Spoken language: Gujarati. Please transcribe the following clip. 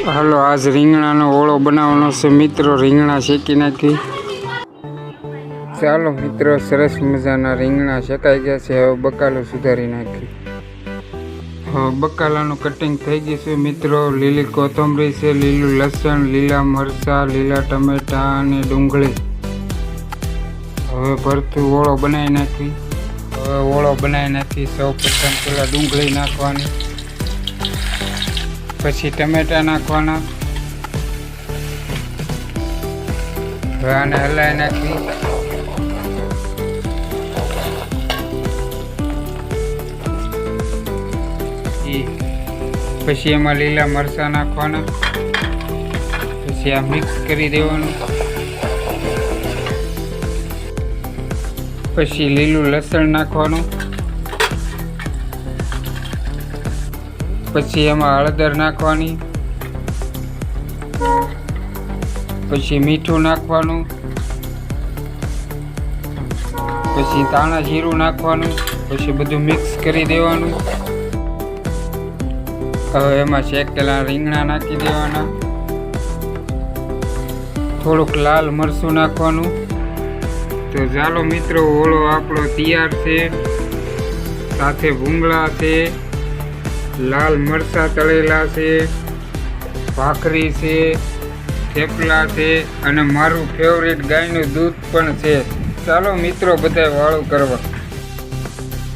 હાલો, આજ રીંગણાનો ઓળો બનાવવાનો છે મિત્રો. રીંગણા શેકી નાખી. ચાલો મિત્રો, સરસ મજાના રીંગણા શેકાઈ ગયા છે. હવે બકાલો સુધારી નાખી. હવે બકાલાનું કટિંગ થઈ ગયું છે મિત્રો. લીલી કોથમરી છે, લીલું લસણ, લીલા મરચાં, લીલા ટમેટા અને ડુંગળી. હવે ભરતું ઓળો બનાવી નાખી. હવે ઓળો બનાવી નાખી. સૌ પ્રથમ પેલા ડુંગળી નાખવાની, પછી ટમેટા નાખવાના. હવે આને હલાવી નાખી. પછી એમાં લીલા મરચાં નાખવાના. પછી આ મિક્સ કરી દેવાનું. પછી લીલું લસણ નાખવાનું. પછી એમાં હળદર નાખવાની. પછી મીઠું નાખવાનું. પછી ધાણા જીરું નાખવાનું. પછી બધું મિક્સ કરી દેવાનું. હવે એમાં શેકેલા રીંગણા નાખી દેવાના. થોડુંક લાલ મરચું નાખવાનું. તો ચાલો મિત્રો, ઓળો આપણો તૈયાર છે. સાથે ભૂંગળા છે, લાલ મરચાં તળેલા છે, ભાખરી છે, થેપલા છે અને મારું ફેવરેટ ગાયનું દૂધ પણ છે. ચાલો મિત્રો, બધાય વાળું કરવા.